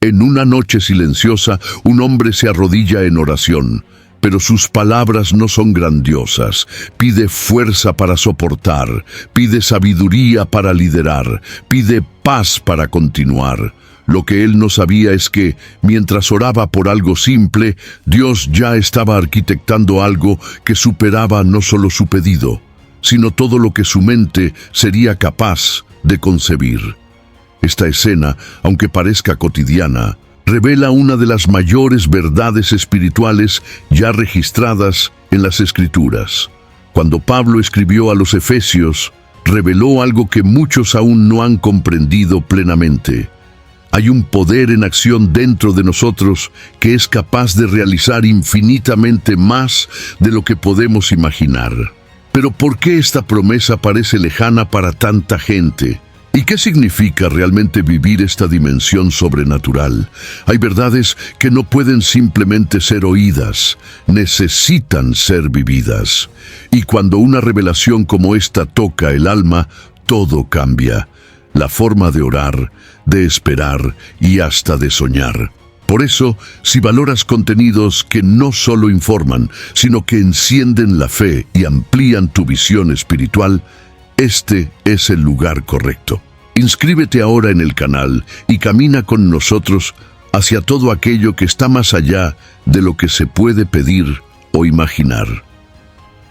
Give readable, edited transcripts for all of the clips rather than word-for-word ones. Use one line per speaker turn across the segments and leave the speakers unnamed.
En una noche silenciosa, un hombre se arrodilla en oración, pero sus palabras no son grandiosas. Pide fuerza para soportar, pide sabiduría para liderar, pide paz para continuar. Lo que él no sabía es que, mientras oraba por algo simple, Dios ya estaba arquitectando algo que superaba no solo su pedido, sino todo lo que su mente sería capaz de concebir. Esta escena, aunque parezca cotidiana, revela una de las mayores verdades espirituales ya registradas en las Escrituras. Cuando Pablo escribió a los Efesios, reveló algo que muchos aún no han comprendido plenamente. Hay un poder en acción dentro de nosotros que es capaz de realizar infinitamente más de lo que podemos imaginar. Pero ¿por qué esta promesa parece lejana para tanta gente? ¿Y qué significa realmente vivir esta dimensión sobrenatural? Hay verdades que no pueden simplemente ser oídas, necesitan ser vividas. Y cuando una revelación como esta toca el alma, todo cambia. La forma de orar, de esperar y hasta de soñar. Por eso, si valoras contenidos que no solo informan, sino que encienden la fe y amplían tu visión espiritual, este es el lugar correcto. Inscríbete ahora en el canal y camina con nosotros hacia todo aquello que está más allá de lo que se puede pedir o imaginar.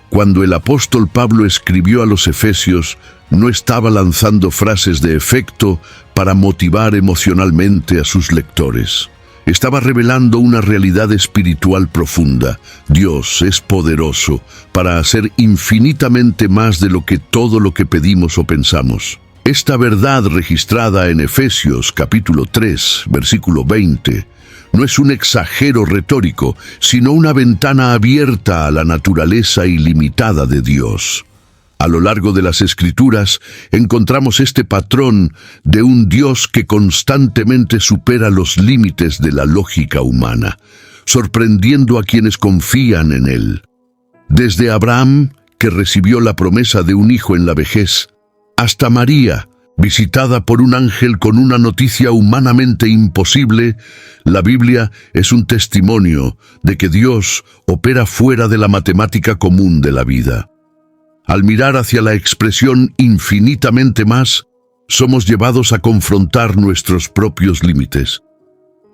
Cuando el apóstol Pablo escribió a los Efesios, no estaba lanzando frases de efecto para motivar emocionalmente a sus lectores. Estaba revelando una realidad espiritual profunda. Dios es poderoso para hacer infinitamente más de todo lo que pedimos o pensamos. Esta verdad registrada en Efesios capítulo 3, versículo 20, no es un exagero retórico, sino una ventana abierta a la naturaleza ilimitada de Dios. A lo largo de las Escrituras encontramos este patrón de un Dios que constantemente supera los límites de la lógica humana, sorprendiendo a quienes confían en Él. Desde Abraham, que recibió la promesa de un hijo en la vejez, hasta María, visitada por un ángel con una noticia humanamente imposible, la Biblia es un testimonio de que Dios opera fuera de la matemática común de la vida. Al mirar hacia la expresión infinitamente más, somos llevados a confrontar nuestros propios límites.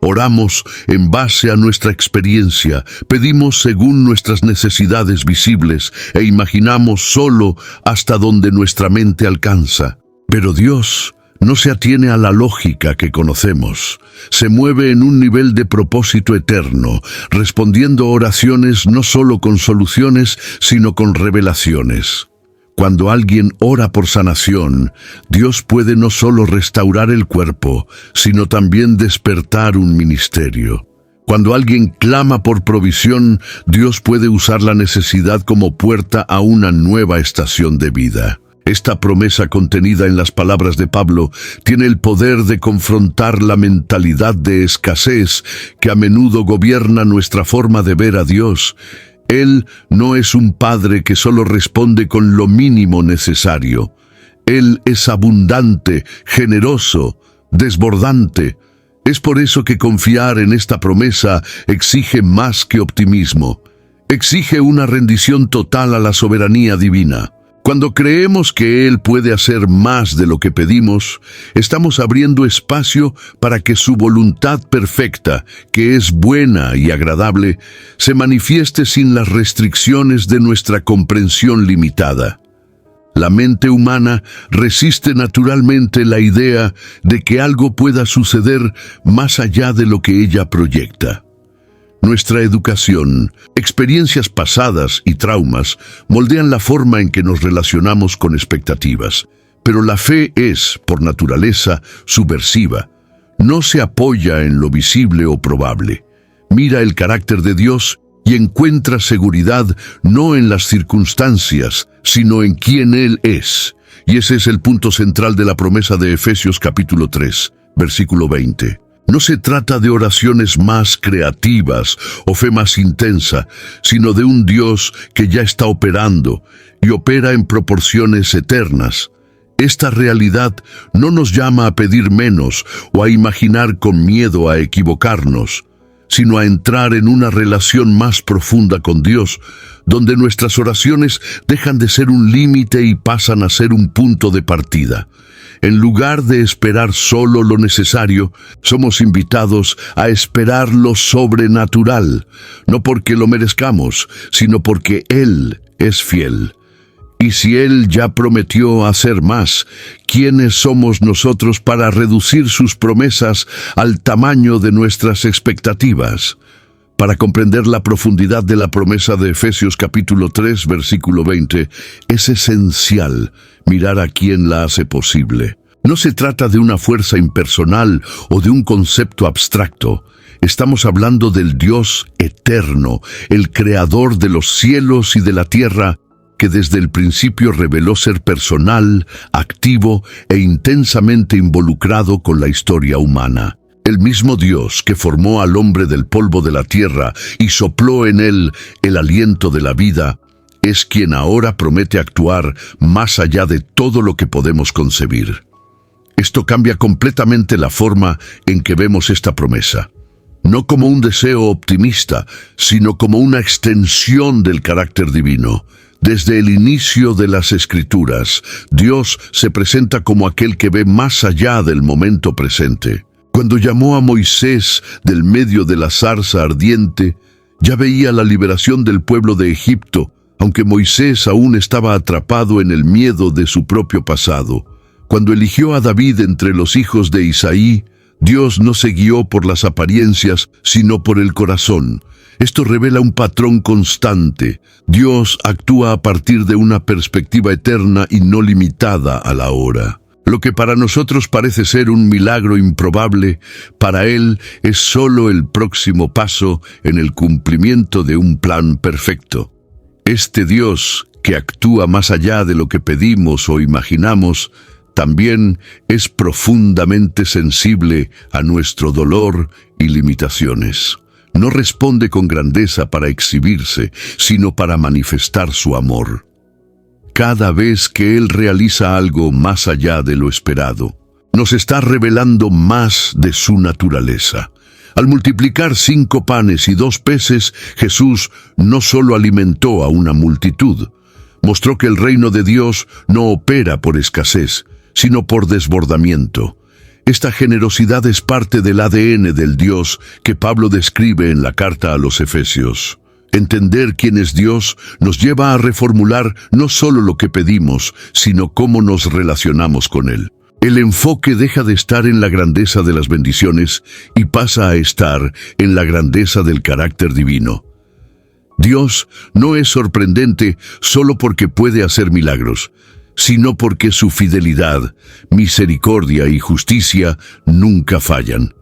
Oramos en base a nuestra experiencia, pedimos según nuestras necesidades visibles e imaginamos solo hasta donde nuestra mente alcanza. Pero Dios no se atiene a la lógica que conocemos. Se mueve en un nivel de propósito eterno, respondiendo oraciones no solo con soluciones, sino con revelaciones. Cuando alguien ora por sanación, Dios puede no solo restaurar el cuerpo, sino también despertar un ministerio. Cuando alguien clama por provisión, Dios puede usar la necesidad como puerta a una nueva estación de vida. Esta promesa contenida en las palabras de Pablo tiene el poder de confrontar la mentalidad de escasez que a menudo gobierna nuestra forma de ver a Dios. Él no es un padre que solo responde con lo mínimo necesario. Él es abundante, generoso, desbordante. Es por eso que confiar en esta promesa exige más que optimismo. Exige una rendición total a la soberanía divina. Cuando creemos que Él puede hacer más de lo que pedimos, estamos abriendo espacio para que su voluntad perfecta, que es buena y agradable, se manifieste sin las restricciones de nuestra comprensión limitada. La mente humana resiste naturalmente la idea de que algo pueda suceder más allá de lo que ella proyecta. Nuestra educación, experiencias pasadas y traumas moldean la forma en que nos relacionamos con expectativas. Pero la fe es, por naturaleza, subversiva. No se apoya en lo visible o probable. Mira el carácter de Dios y encuentra seguridad no en las circunstancias, sino en quién Él es. Y ese es el punto central de la promesa de Efesios capítulo 3, versículo 20. No se trata de oraciones más creativas o fe más intensa, sino de un Dios que ya está operando y opera en proporciones eternas. Esta realidad no nos llama a pedir menos o a imaginar con miedo a equivocarnos, sino a entrar en una relación más profunda con Dios, donde nuestras oraciones dejan de ser un límite y pasan a ser un punto de partida. En lugar de esperar solo lo necesario, somos invitados a esperar lo sobrenatural, no porque lo merezcamos, sino porque Él es fiel. Y si Él ya prometió hacer más, ¿quiénes somos nosotros para reducir sus promesas al tamaño de nuestras expectativas? Para comprender la profundidad de la promesa de Efesios capítulo 3, versículo 20, es esencial mirar a quién la hace posible. No se trata de una fuerza impersonal o de un concepto abstracto. Estamos hablando del Dios eterno, el creador de los cielos y de la tierra, que desde el principio reveló ser personal, activo e intensamente involucrado con la historia humana. El mismo Dios que formó al hombre del polvo de la tierra y sopló en él el aliento de la vida, es quien ahora promete actuar más allá de todo lo que podemos concebir. Esto cambia completamente la forma en que vemos esta promesa. No como un deseo optimista, sino como una extensión del carácter divino. Desde el inicio de las Escrituras, Dios se presenta como aquel que ve más allá del momento presente. Cuando llamó a Moisés del medio de la zarza ardiente, ya veía la liberación del pueblo de Egipto, aunque Moisés aún estaba atrapado en el miedo de su propio pasado. Cuando eligió a David entre los hijos de Isaí, Dios no se guió por las apariencias, sino por el corazón. Esto revela un patrón constante. Dios actúa a partir de una perspectiva eterna y no limitada a la hora. Lo que para nosotros parece ser un milagro improbable, para Él es solo el próximo paso en el cumplimiento de un plan perfecto. Este Dios, que actúa más allá de lo que pedimos o imaginamos, también es profundamente sensible a nuestro dolor y limitaciones. No responde con grandeza para exhibirse, sino para manifestar su amor. Cada vez que Él realiza algo más allá de lo esperado, nos está revelando más de su naturaleza. Al multiplicar 5 panes y 2 peces, Jesús no solo alimentó a una multitud, mostró que el reino de Dios no opera por escasez, sino por desbordamiento. Esta generosidad es parte del ADN del Dios que Pablo describe en la carta a los Efesios. Entender quién es Dios nos lleva a reformular no solo lo que pedimos, sino cómo nos relacionamos con Él. El enfoque deja de estar en la grandeza de las bendiciones y pasa a estar en la grandeza del carácter divino. Dios no es sorprendente solo porque puede hacer milagros, sino porque su fidelidad, misericordia y justicia nunca fallan.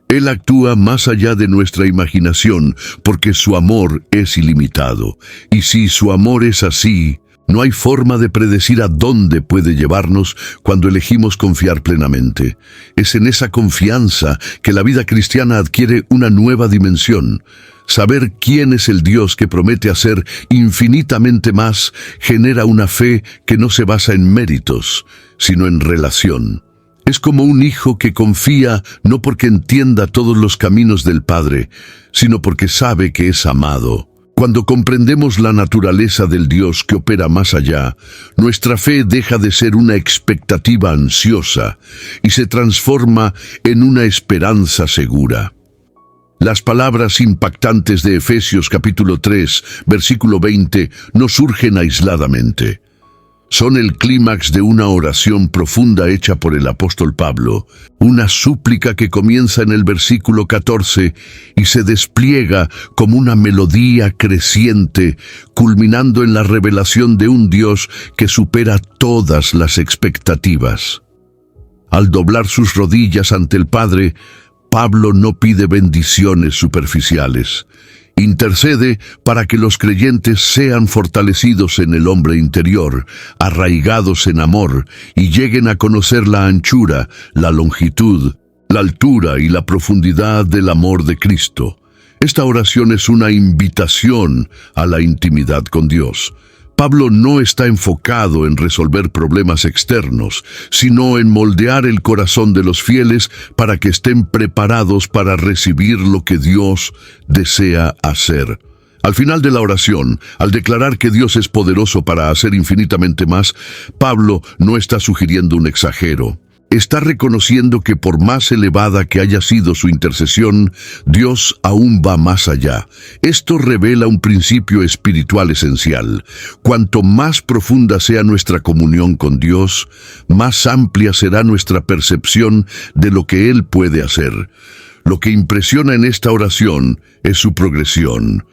Él actúa más allá de nuestra imaginación porque su amor es ilimitado. Y si su amor es así, no hay forma de predecir a dónde puede llevarnos cuando elegimos confiar plenamente. Es en esa confianza que la vida cristiana adquiere una nueva dimensión. Saber quién es el Dios que promete hacer infinitamente más genera una fe que no se basa en méritos, sino en relación. Es como un hijo que confía no porque entienda todos los caminos del Padre, sino porque sabe que es amado. Cuando comprendemos la naturaleza del Dios que opera más allá, nuestra fe deja de ser una expectativa ansiosa y se transforma en una esperanza segura. Las palabras impactantes de Efesios capítulo 3, versículo 20, no surgen aisladamente. Son el clímax de una oración profunda hecha por el apóstol Pablo, una súplica que comienza en el versículo 14 y se despliega como una melodía creciente, culminando en la revelación de un Dios que supera todas las expectativas. Al doblar sus rodillas ante el Padre, Pablo no pide bendiciones superficiales. Intercede para que los creyentes sean fortalecidos en el hombre interior, arraigados en amor, y lleguen a conocer la anchura, la longitud, la altura y la profundidad del amor de Cristo. Esta oración es una invitación a la intimidad con Dios. Pablo no está enfocado en resolver problemas externos, sino en moldear el corazón de los fieles para que estén preparados para recibir lo que Dios desea hacer. Al final de la oración, al declarar que Dios es poderoso para hacer infinitamente más, Pablo no está sugiriendo un exagero. Está reconociendo que por más elevada que haya sido su intercesión, Dios aún va más allá. Esto revela un principio espiritual esencial. Cuanto más profunda sea nuestra comunión con Dios, más amplia será nuestra percepción de lo que Él puede hacer. Lo que impresiona en esta oración es su progresión.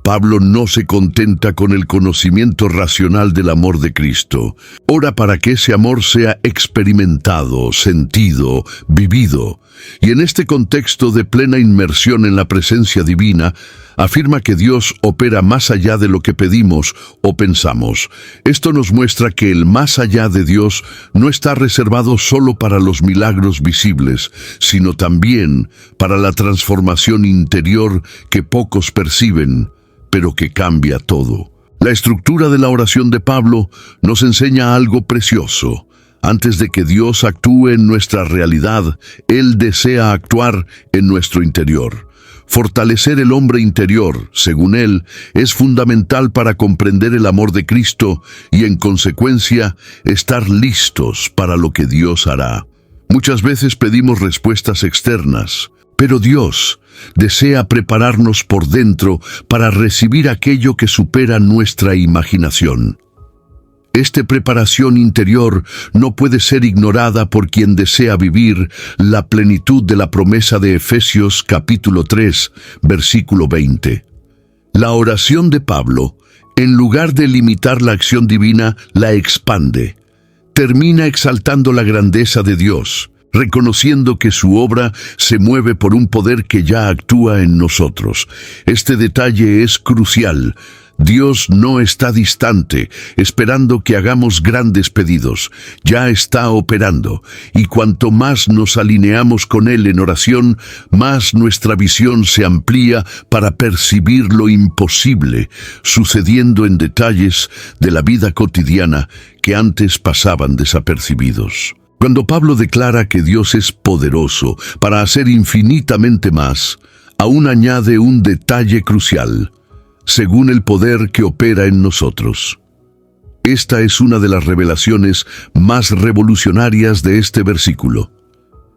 Pablo no se contenta con el conocimiento racional del amor de Cristo. Ora para que ese amor sea experimentado, sentido, vivido. Y en este contexto de plena inmersión en la presencia divina, afirma que Dios opera más allá de lo que pedimos o pensamos. Esto nos muestra que el más allá de Dios no está reservado solo para los milagros visibles, sino también para la transformación interior que pocos perciben, pero que cambia todo. La estructura de la oración de Pablo nos enseña algo precioso. Antes de que Dios actúe en nuestra realidad, Él desea actuar en nuestro interior. Fortalecer el hombre interior, según él, es fundamental para comprender el amor de Cristo y, en consecuencia, estar listos para lo que Dios hará. Muchas veces pedimos respuestas externas, pero Dios desea prepararnos por dentro para recibir aquello que supera nuestra imaginación. Esta preparación interior no puede ser ignorada por quien desea vivir la plenitud de la promesa de Efesios capítulo 3, versículo 20. La oración de Pablo, en lugar de limitar la acción divina, la expande. Termina exaltando la grandeza de Dios, reconociendo que su obra se mueve por un poder que ya actúa en nosotros. Este detalle es crucial. Dios no está distante, esperando que hagamos grandes pedidos. Ya está operando, y cuanto más nos alineamos con Él en oración, más nuestra visión se amplía para percibir lo imposible, sucediendo en detalles de la vida cotidiana que antes pasaban desapercibidos. Cuando Pablo declara que Dios es poderoso para hacer infinitamente más, aún añade un detalle crucial: según el poder que opera en nosotros. Esta es una de las revelaciones más revolucionarias de este versículo.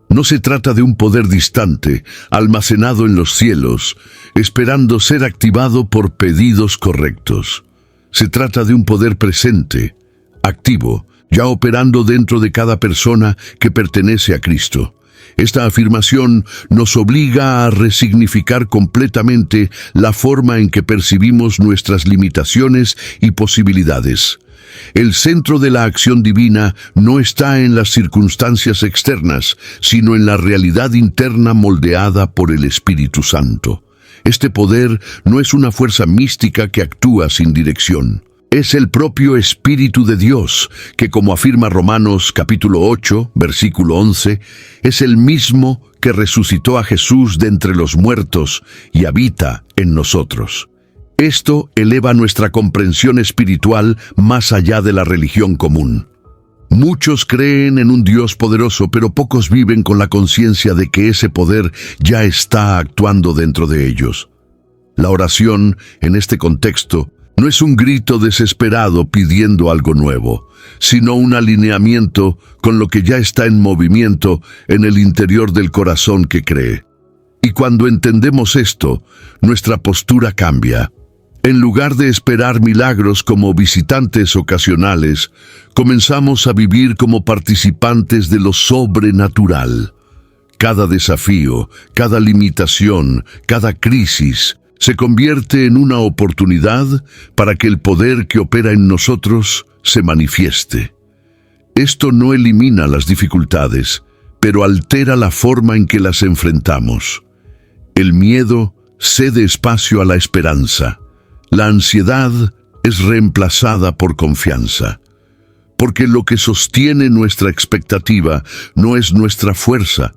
No se trata de un poder distante, almacenado en los cielos, esperando ser activado por pedidos correctos. Se trata de un poder presente, activo, ya operando dentro de cada persona que pertenece a Cristo. Esta afirmación nos obliga a resignificar completamente la forma en que percibimos nuestras limitaciones y posibilidades. El centro de la acción divina no está en las circunstancias externas, sino en la realidad interna moldeada por el Espíritu Santo. Este poder no es una fuerza mística que actúa sin dirección. Es el propio Espíritu de Dios, que, como afirma Romanos capítulo 8, versículo 11, es el mismo que resucitó a Jesús de entre los muertos y habita en nosotros. Esto eleva nuestra comprensión espiritual más allá de la religión común. Muchos creen en un Dios poderoso, pero pocos viven con la conciencia de que ese poder ya está actuando dentro de ellos. La oración, en este contexto, no es un grito desesperado pidiendo algo nuevo, sino un alineamiento con lo que ya está en movimiento en el interior del corazón que cree. Y cuando entendemos esto, nuestra postura cambia. En lugar de esperar milagros como visitantes ocasionales, comenzamos a vivir como participantes de lo sobrenatural. Cada desafío, cada limitación, cada crisis se convierte en una oportunidad para que el poder que opera en nosotros se manifieste. Esto no elimina las dificultades, pero altera la forma en que las enfrentamos. El miedo cede espacio a la esperanza. La ansiedad es reemplazada por confianza. Porque lo que sostiene nuestra expectativa no es nuestra fuerza,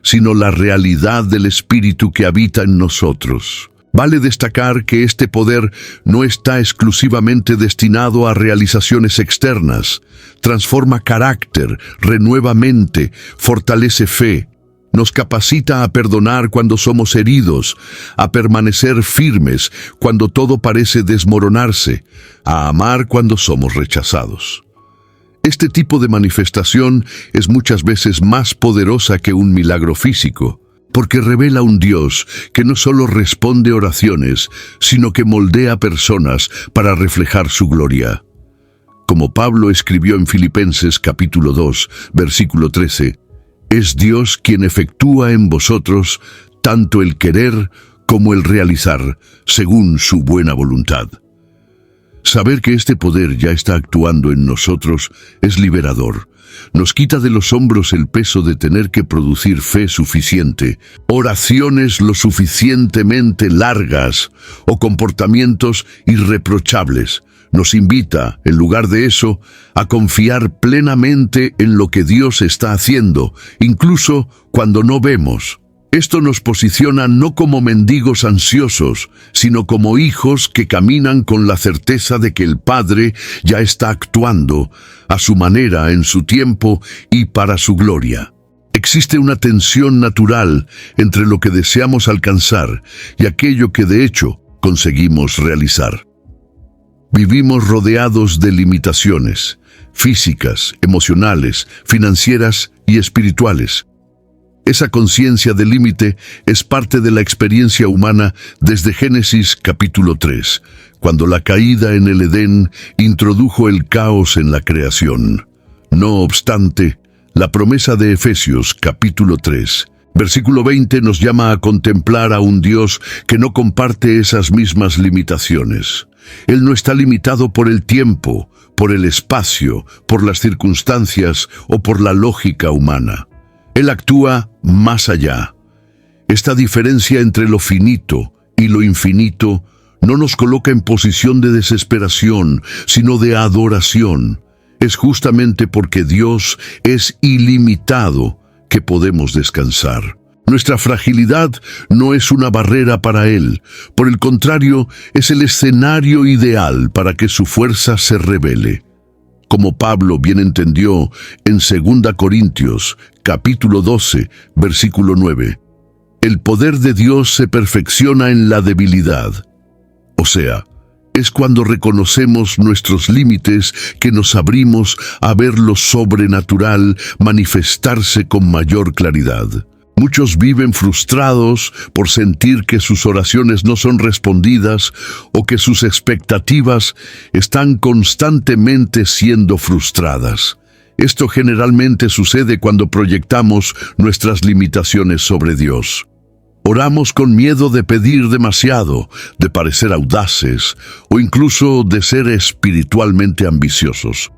sino la realidad del Espíritu que habita en nosotros. Vale destacar que este poder no está exclusivamente destinado a realizaciones externas. Transforma carácter, renueva mente, fortalece fe. Nos capacita a perdonar cuando somos heridos, a permanecer firmes cuando todo parece desmoronarse, a amar cuando somos rechazados. Este tipo de manifestación es muchas veces más poderosa que un milagro físico, porque revela un Dios que no solo responde oraciones, sino que moldea personas para reflejar su gloria. Como Pablo escribió en Filipenses capítulo 2, versículo 13, «Es Dios quien efectúa en vosotros tanto el querer como el realizar, según su buena voluntad». Saber que este poder ya está actuando en nosotros es liberador. Nos quita de los hombros el peso de tener que producir fe suficiente, oraciones lo suficientemente largas o comportamientos irreprochables. Nos invita, en lugar de eso, a confiar plenamente en lo que Dios está haciendo, incluso cuando no vemos. Esto nos posiciona no como mendigos ansiosos, sino como hijos que caminan con la certeza de que el Padre ya está actuando a su manera, en su tiempo y para su gloria. Existe una tensión natural entre lo que deseamos alcanzar y aquello que de hecho conseguimos realizar. Vivimos rodeados de limitaciones físicas, emocionales, financieras y espirituales. Esa conciencia del límite es parte de la experiencia humana desde Génesis capítulo 3, cuando la caída en el Edén introdujo el caos en la creación. No obstante, la promesa de Efesios capítulo 3, versículo 20 nos llama a contemplar a un Dios que no comparte esas mismas limitaciones. Él no está limitado por el tiempo, por el espacio, por las circunstancias o por la lógica humana. Él actúa más allá. Esta diferencia entre lo finito y lo infinito no nos coloca en posición de desesperación, sino de adoración. Es justamente porque Dios es ilimitado que podemos descansar. Nuestra fragilidad no es una barrera para Él. Por el contrario, es el escenario ideal para que su fuerza se revele. Como Pablo bien entendió en 2 Corintios, capítulo 12, versículo 9, el poder de Dios se perfecciona en la debilidad. O sea, es cuando reconocemos nuestros límites que nos abrimos a ver lo sobrenatural manifestarse con mayor claridad. Muchos viven frustrados por sentir que sus oraciones no son respondidas o que sus expectativas están constantemente siendo frustradas. Esto generalmente sucede cuando proyectamos nuestras limitaciones sobre Dios. Oramos con miedo de pedir demasiado, de parecer audaces o incluso de ser espiritualmente ambiciosos.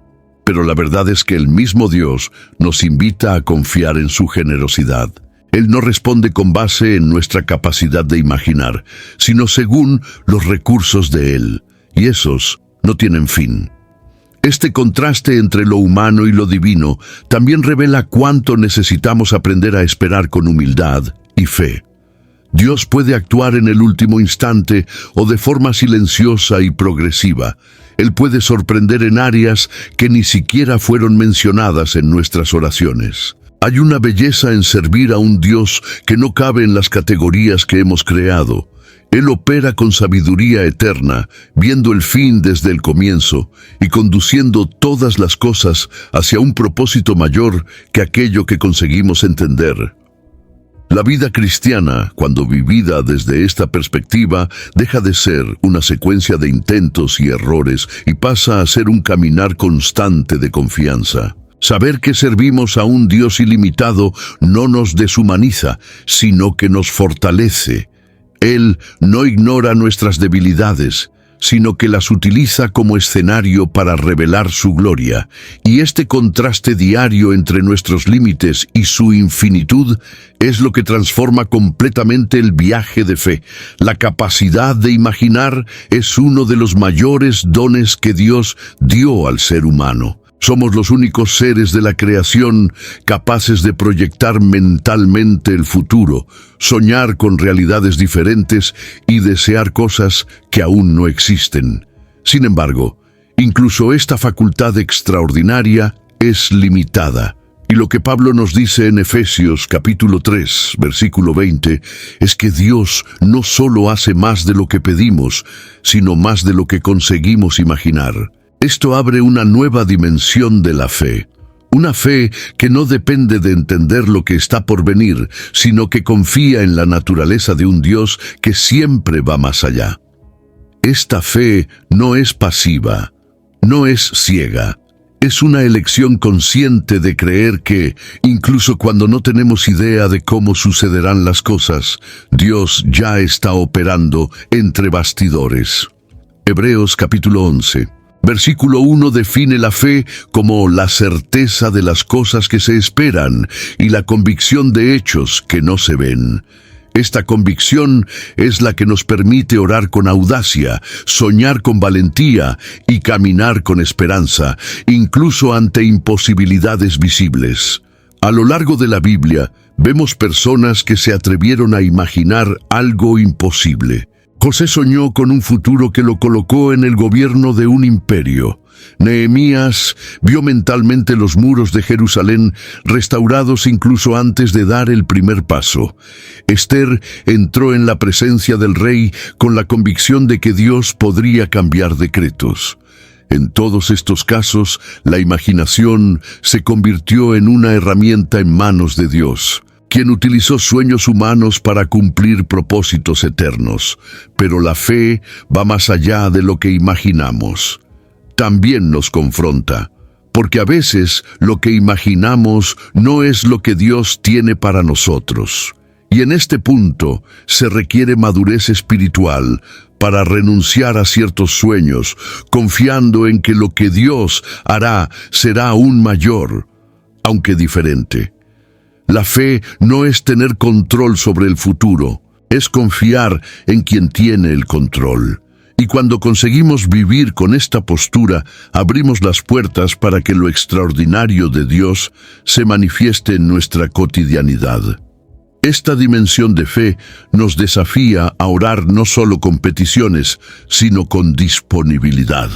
Pero la verdad es que el mismo Dios nos invita a confiar en su generosidad. Él no responde con base en nuestra capacidad de imaginar, sino según los recursos de Él, y esos no tienen fin. Este contraste entre lo humano y lo divino también revela cuánto necesitamos aprender a esperar con humildad y fe. Dios puede actuar en el último instante o de forma silenciosa y progresiva. Él puede sorprender en áreas que ni siquiera fueron mencionadas en nuestras oraciones. Hay una belleza en servir a un Dios que no cabe en las categorías que hemos creado. Él opera con sabiduría eterna, viendo el fin desde el comienzo y conduciendo todas las cosas hacia un propósito mayor que aquello que conseguimos entender. La vida cristiana, cuando vivida desde esta perspectiva, deja de ser una secuencia de intentos y errores y pasa a ser un caminar constante de confianza. Saber que servimos a un Dios ilimitado no nos deshumaniza, sino que nos fortalece. Él no ignora nuestras debilidades, sino que las utiliza como escenario para revelar su gloria. Y este contraste diario entre nuestros límites y su infinitud es lo que transforma completamente el viaje de fe. La capacidad de imaginar es uno de los mayores dones que Dios dio al ser humano. Somos los únicos seres de la creación capaces de proyectar mentalmente el futuro, soñar con realidades diferentes y desear cosas que aún no existen. Sin embargo, incluso esta facultad extraordinaria es limitada. Y lo que Pablo nos dice en Efesios capítulo 3, versículo 20, es que Dios no solo hace más de lo que pedimos, sino más de lo que conseguimos imaginar. Esto abre una nueva dimensión de la fe. Una fe que no depende de entender lo que está por venir, sino que confía en la naturaleza de un Dios que siempre va más allá. Esta fe no es pasiva, no es ciega. Es una elección consciente de creer que, incluso cuando no tenemos idea de cómo sucederán las cosas, Dios ya está operando entre bastidores. Hebreos capítulo 11. Versículo 1 define la fe como la certeza de las cosas que se esperan y la convicción de hechos que no se ven. Esta convicción es la que nos permite orar con audacia, soñar con valentía y caminar con esperanza, incluso ante imposibilidades visibles. A lo largo de la Biblia, vemos personas que se atrevieron a imaginar algo imposible. José soñó con un futuro que lo colocó en el gobierno de un imperio. Nehemías vio mentalmente los muros de Jerusalén restaurados incluso antes de dar el primer paso. Esther entró en la presencia del rey con la convicción de que Dios podría cambiar decretos. En todos estos casos, la imaginación se convirtió en una herramienta en manos de Dios, quien utilizó sueños humanos para cumplir propósitos eternos. Pero la fe va más allá de lo que imaginamos. También nos confronta, porque a veces lo que imaginamos no es lo que Dios tiene para nosotros. Y en este punto se requiere madurez espiritual para renunciar a ciertos sueños, confiando en que lo que Dios hará será aún mayor, aunque diferente. La fe no es tener control sobre el futuro, es confiar en quien tiene el control. Y cuando conseguimos vivir con esta postura, abrimos las puertas para que lo extraordinario de Dios se manifieste en nuestra cotidianidad. Esta dimensión de fe nos desafía a orar no solo con peticiones, sino con disponibilidad.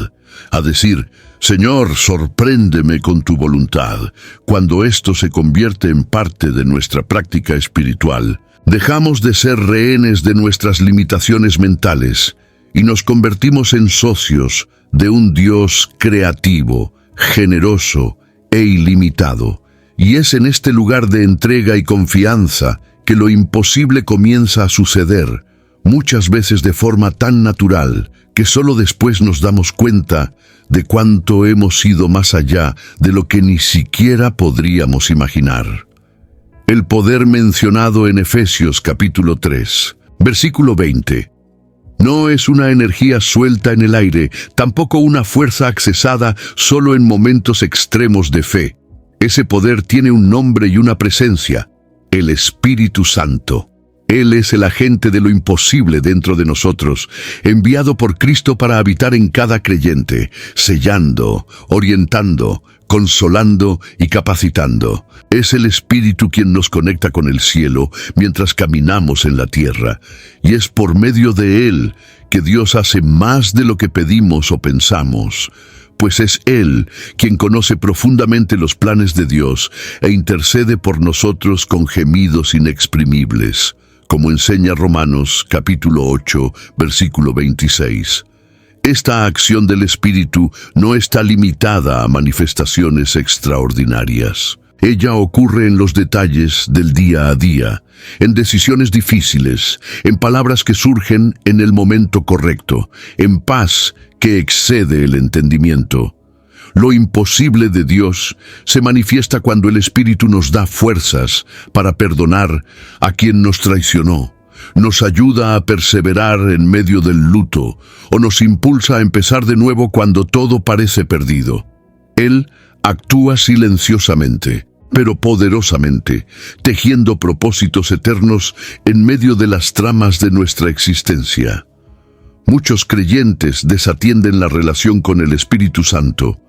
A decir, Señor, sorpréndeme con tu voluntad. Cuando esto se convierte en parte de nuestra práctica espiritual, dejamos de ser rehenes de nuestras limitaciones mentales y nos convertimos en socios de un Dios creativo, generoso e ilimitado. Y es en este lugar de entrega y confianza que lo imposible comienza a suceder, muchas veces de forma tan natural que solo después nos damos cuenta de cuánto hemos ido más allá de lo que ni siquiera podríamos imaginar. El poder mencionado en Efesios capítulo 3, versículo 20. No es una energía suelta en el aire, tampoco una fuerza accesada solo en momentos extremos de fe. Ese poder tiene un nombre y una presencia: el Espíritu Santo. Él es el agente de lo imposible dentro de nosotros, enviado por Cristo para habitar en cada creyente, sellando, orientando, consolando y capacitando. Es el Espíritu quien nos conecta con el cielo mientras caminamos en la tierra, y es por medio de Él que Dios hace más de lo que pedimos o pensamos, pues es Él quien conoce profundamente los planes de Dios e intercede por nosotros con gemidos inexprimibles, como enseña Romanos capítulo 8, versículo 26. Esta acción del Espíritu no está limitada a manifestaciones extraordinarias. Ella ocurre en los detalles del día a día, en decisiones difíciles, en palabras que surgen en el momento correcto, en paz que excede el entendimiento. Lo imposible de Dios se manifiesta cuando el Espíritu nos da fuerzas para perdonar a quien nos traicionó, nos ayuda a perseverar en medio del luto o nos impulsa a empezar de nuevo cuando todo parece perdido. Él actúa silenciosamente, pero poderosamente, tejiendo propósitos eternos en medio de las tramas de nuestra existencia. Muchos creyentes desatienden la relación con el Espíritu Santo,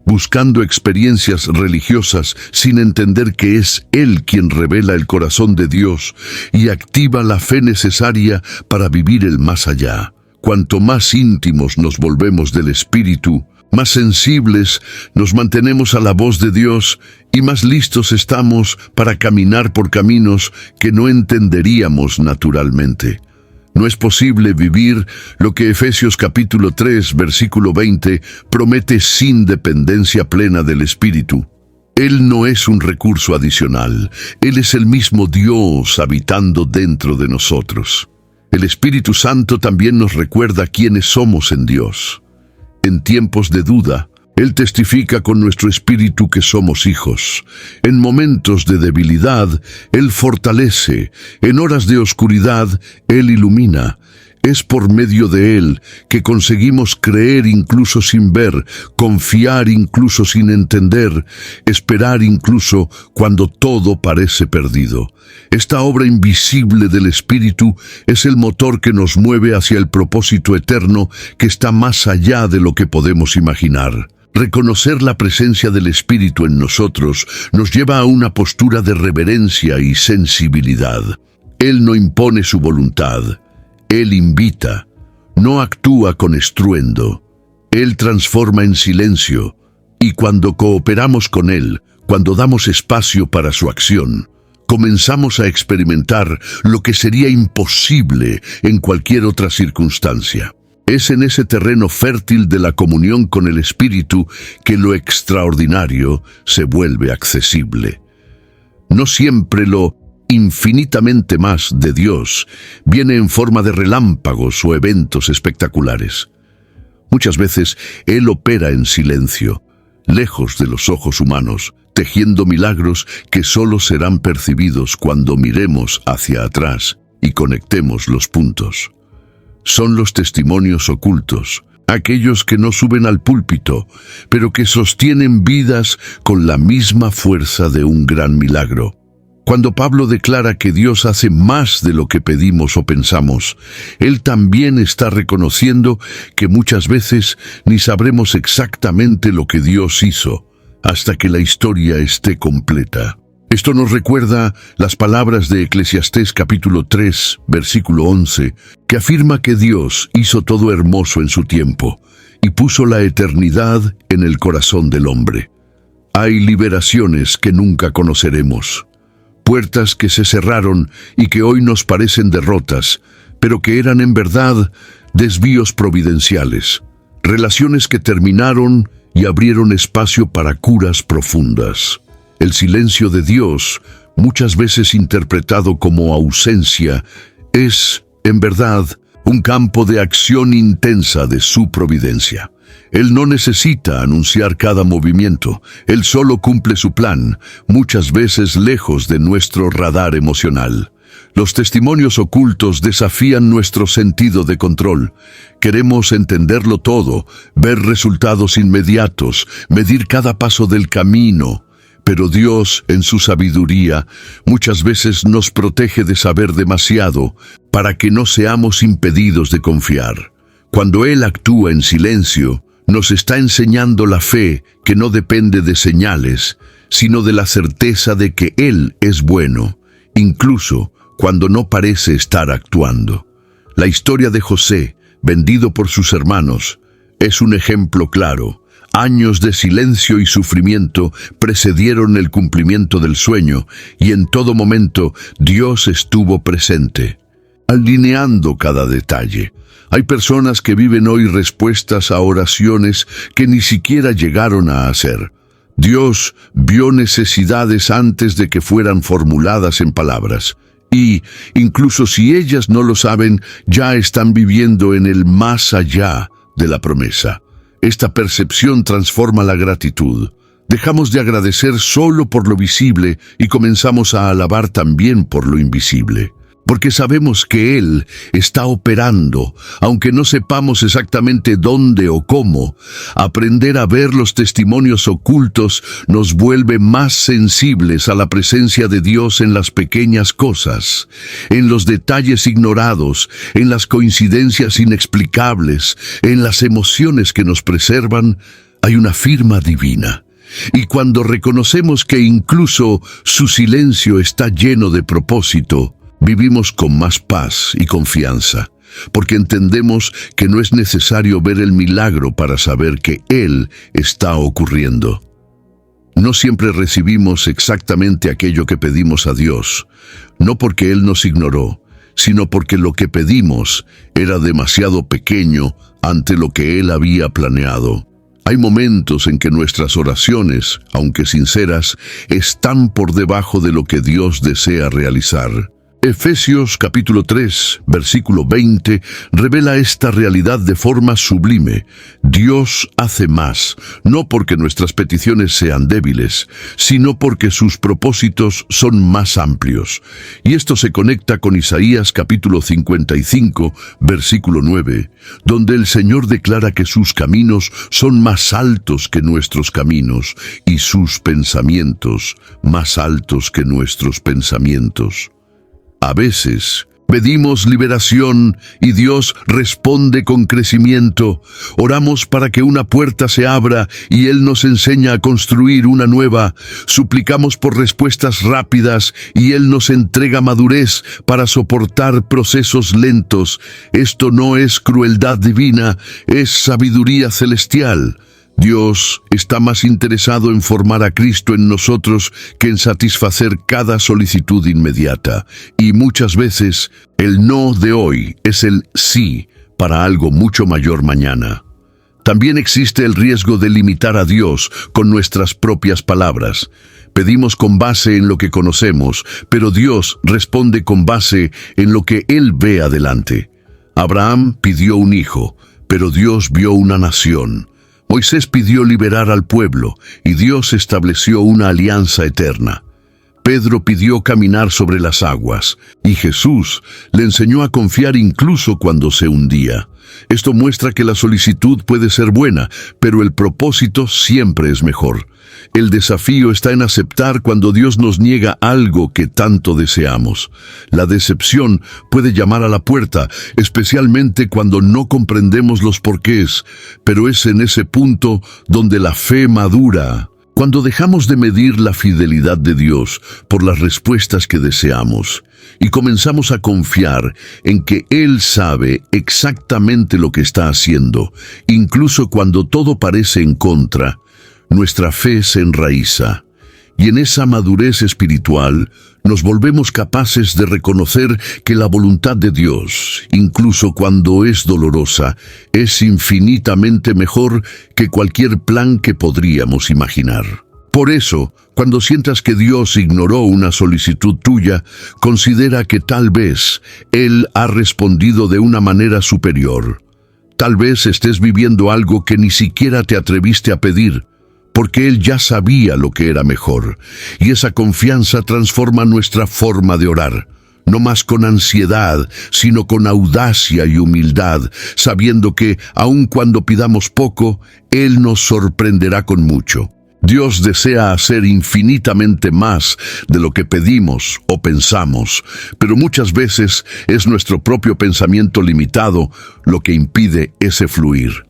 buscando experiencias religiosas sin entender que es Él quien revela el corazón de Dios y activa la fe necesaria para vivir el más allá. Cuanto más íntimos nos volvemos del Espíritu, más sensibles nos mantenemos a la voz de Dios y más listos estamos para caminar por caminos que no entenderíamos naturalmente. No es posible vivir lo que Efesios capítulo 3, versículo 20 promete sin dependencia plena del Espíritu. Él no es un recurso adicional, Él es el mismo Dios habitando dentro de nosotros. El Espíritu Santo también nos recuerda quiénes somos en Dios. En tiempos de duda, Él testifica con nuestro espíritu que somos hijos. En momentos de debilidad, Él fortalece. En horas de oscuridad, Él ilumina. Es por medio de Él que conseguimos creer incluso sin ver, confiar incluso sin entender, esperar incluso cuando todo parece perdido. Esta obra invisible del Espíritu es el motor que nos mueve hacia el propósito eterno que está más allá de lo que podemos imaginar. Reconocer la presencia del Espíritu en nosotros nos lleva a una postura de reverencia y sensibilidad. Él no impone su voluntad. Él invita, no actúa con estruendo. Él transforma en silencio, y cuando cooperamos con Él, cuando damos espacio para su acción, comenzamos a experimentar lo que sería imposible en cualquier otra circunstancia. Es en ese terreno fértil de la comunión con el Espíritu que lo extraordinario se vuelve accesible. No siempre lo infinitamente más de Dios viene en forma de relámpagos o eventos espectaculares. Muchas veces Él opera en silencio, lejos de los ojos humanos, tejiendo milagros que solo serán percibidos cuando miremos hacia atrás y conectemos los puntos. Son los testimonios ocultos, aquellos que no suben al púlpito, pero que sostienen vidas con la misma fuerza de un gran milagro. Cuando Pablo declara que Dios hace más de lo que pedimos o pensamos, él también está reconociendo que muchas veces ni sabremos exactamente lo que Dios hizo hasta que la historia esté completa. Esto nos recuerda las palabras de Eclesiastés capítulo 3, versículo 11, que afirma que Dios hizo todo hermoso en su tiempo y puso la eternidad en el corazón del hombre. Hay liberaciones que nunca conoceremos. Puertas que se cerraron y que hoy nos parecen derrotas, pero que eran en verdad desvíos providenciales. Relaciones que terminaron y abrieron espacio para curas profundas. El silencio de Dios, muchas veces interpretado como ausencia, es, en verdad, un campo de acción intensa de su providencia. Él no necesita anunciar cada movimiento, Él solo cumple su plan, muchas veces lejos de nuestro radar emocional. Los testimonios ocultos desafían nuestro sentido de control. Queremos entenderlo todo, ver resultados inmediatos, medir cada paso del camino. Pero Dios, en su sabiduría, muchas veces nos protege de saber demasiado para que no seamos impedidos de confiar. Cuando Él actúa en silencio, nos está enseñando la fe que no depende de señales, sino de la certeza de que Él es bueno, incluso cuando no parece estar actuando. La historia de José, vendido por sus hermanos, es un ejemplo claro. Años de silencio y sufrimiento precedieron el cumplimiento del sueño, y en todo momento Dios estuvo presente, alineando cada detalle. Hay personas que viven hoy respuestas a oraciones que ni siquiera llegaron a hacer. Dios vio necesidades antes de que fueran formuladas en palabras. Y, incluso si ellas no lo saben, ya están viviendo en el más allá de la promesa. Esta percepción transforma la gratitud. Dejamos de agradecer solo por lo visible y comenzamos a alabar también por lo invisible. Porque sabemos que Él está operando, aunque no sepamos exactamente dónde o cómo. Aprender a ver los testimonios ocultos nos vuelve más sensibles a la presencia de Dios en las pequeñas cosas, en los detalles ignorados, en las coincidencias inexplicables, en las emociones que nos preservan, hay una firma divina. Y cuando reconocemos que incluso su silencio está lleno de propósito, vivimos con más paz y confianza, porque entendemos que no es necesario ver el milagro para saber que Él está ocurriendo. No siempre recibimos exactamente aquello que pedimos a Dios, no porque Él nos ignoró, sino porque lo que pedimos era demasiado pequeño ante lo que Él había planeado. Hay momentos en que nuestras oraciones, aunque sinceras, están por debajo de lo que Dios desea realizar. Efesios capítulo 3, versículo 20, revela esta realidad de forma sublime. Dios hace más, no porque nuestras peticiones sean débiles, sino porque sus propósitos son más amplios. Y esto se conecta con Isaías capítulo 55, versículo 9, donde el Señor declara que sus caminos son más altos que nuestros caminos, y sus pensamientos más altos que nuestros pensamientos. A veces pedimos liberación y Dios responde con crecimiento. Oramos para que una puerta se abra y Él nos enseña a construir una nueva. Suplicamos por respuestas rápidas y Él nos entrega madurez para soportar procesos lentos. Esto no es crueldad divina, es sabiduría celestial. Dios está más interesado en formar a Cristo en nosotros que en satisfacer cada solicitud inmediata. Y muchas veces el no de hoy es el sí para algo mucho mayor mañana. También existe el riesgo de limitar a Dios con nuestras propias palabras. Pedimos con base en lo que conocemos, pero Dios responde con base en lo que Él ve adelante. Abraham pidió un hijo, pero Dios vio una nación. Moisés pidió liberar al pueblo y Dios estableció una alianza eterna. Pedro pidió caminar sobre las aguas y Jesús le enseñó a confiar incluso cuando se hundía. Esto muestra que la solicitud puede ser buena, pero el propósito siempre es mejor. El desafío está en aceptar cuando Dios nos niega algo que tanto deseamos. La decepción puede llamar a la puerta, especialmente cuando no comprendemos los porqués, pero es en ese punto donde la fe madura. Cuando dejamos de medir la fidelidad de Dios por las respuestas que deseamos y comenzamos a confiar en que Él sabe exactamente lo que está haciendo, incluso cuando todo parece en contra, nuestra fe se enraiza. Y en esa madurez espiritual nos volvemos capaces de reconocer que la voluntad de Dios, incluso cuando es dolorosa, es infinitamente mejor que cualquier plan que podríamos imaginar. Por eso, cuando sientas que Dios ignoró una solicitud tuya, considera que tal vez Él ha respondido de una manera superior. Tal vez estés viviendo algo que ni siquiera te atreviste a pedir, porque Él ya sabía lo que era mejor, y esa confianza transforma nuestra forma de orar, no más con ansiedad, sino con audacia y humildad, sabiendo que, aun cuando pidamos poco, Él nos sorprenderá con mucho. Dios desea hacer infinitamente más de lo que pedimos o pensamos, pero muchas veces es nuestro propio pensamiento limitado lo que impide ese fluir.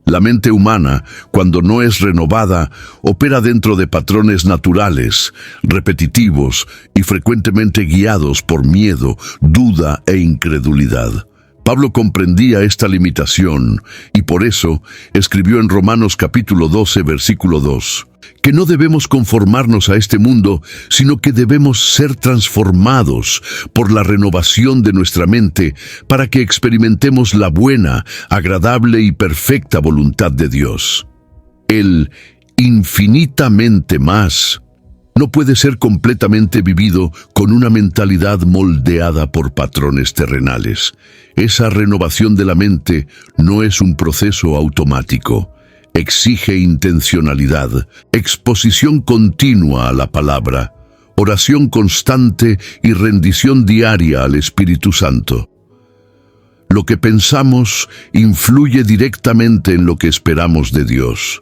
La mente humana, cuando no es renovada, opera dentro de patrones naturales, repetitivos y frecuentemente guiados por miedo, duda e incredulidad. Pablo comprendía esta limitación y por eso escribió en Romanos capítulo 12, versículo 2, que no debemos conformarnos a este mundo, sino que debemos ser transformados por la renovación de nuestra mente para que experimentemos la buena, agradable y perfecta voluntad de Dios. El infinitamente más no puede ser completamente vivido con una mentalidad moldeada por patrones terrenales. Esa renovación de la mente no es un proceso automático. Exige intencionalidad, exposición continua a la palabra, oración constante y rendición diaria al Espíritu Santo. Lo que pensamos influye directamente en lo que esperamos de Dios.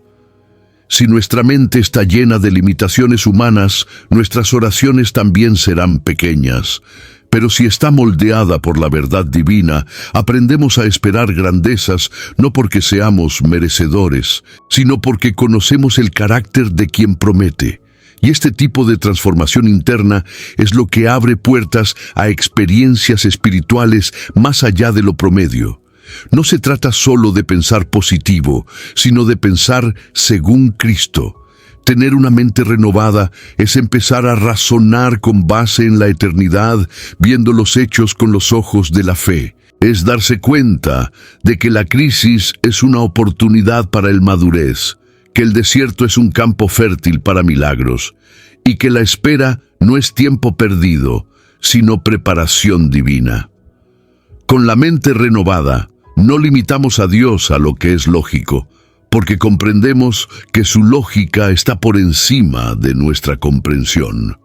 Si nuestra mente está llena de limitaciones humanas, nuestras oraciones también serán pequeñas. Pero si está moldeada por la verdad divina, aprendemos a esperar grandezas no porque seamos merecedores, sino porque conocemos el carácter de quien promete. Y este tipo de transformación interna es lo que abre puertas a experiencias espirituales más allá de lo promedio. No se trata solo de pensar positivo, sino de pensar según Cristo. Tener una mente renovada es empezar a razonar con base en la eternidad, viendo los hechos con los ojos de la fe. Es darse cuenta de que la crisis es una oportunidad para el madurez, que el desierto es un campo fértil para milagros, y que la espera no es tiempo perdido, sino preparación divina. Con la mente renovada, no limitamos a Dios a lo que es lógico, porque comprendemos que su lógica está por encima de nuestra comprensión.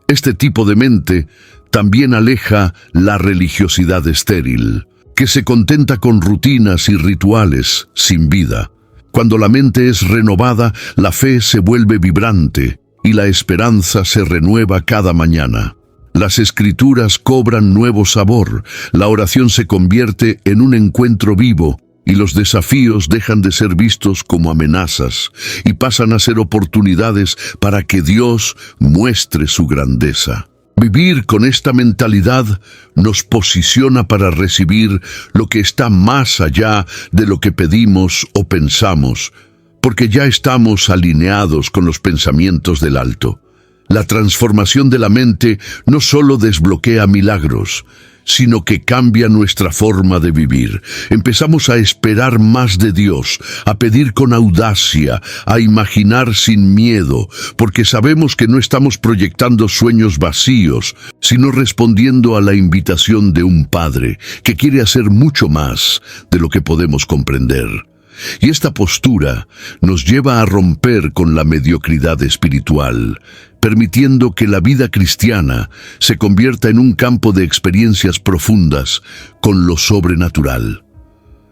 Este tipo de mente también aleja la religiosidad estéril, que se contenta con rutinas y rituales sin vida. Cuando la mente es renovada, la fe se vuelve vibrante y la esperanza se renueva cada mañana. Las escrituras cobran nuevo sabor, la oración se convierte en un encuentro vivo, y los desafíos dejan de ser vistos como amenazas y pasan a ser oportunidades para que Dios muestre su grandeza. Vivir con esta mentalidad nos posiciona para recibir lo que está más allá de lo que pedimos o pensamos, porque ya estamos alineados con los pensamientos del alto. La transformación de la mente no solo desbloquea milagros, sino que cambia nuestra forma de vivir. Empezamos a esperar más de Dios, a pedir con audacia, a imaginar sin miedo, porque sabemos que no estamos proyectando sueños vacíos, sino respondiendo a la invitación de un Padre que quiere hacer mucho más de lo que podemos comprender. Y esta postura nos lleva a romper con la mediocridad espiritual, permitiendo que la vida cristiana se convierta en un campo de experiencias profundas con lo sobrenatural.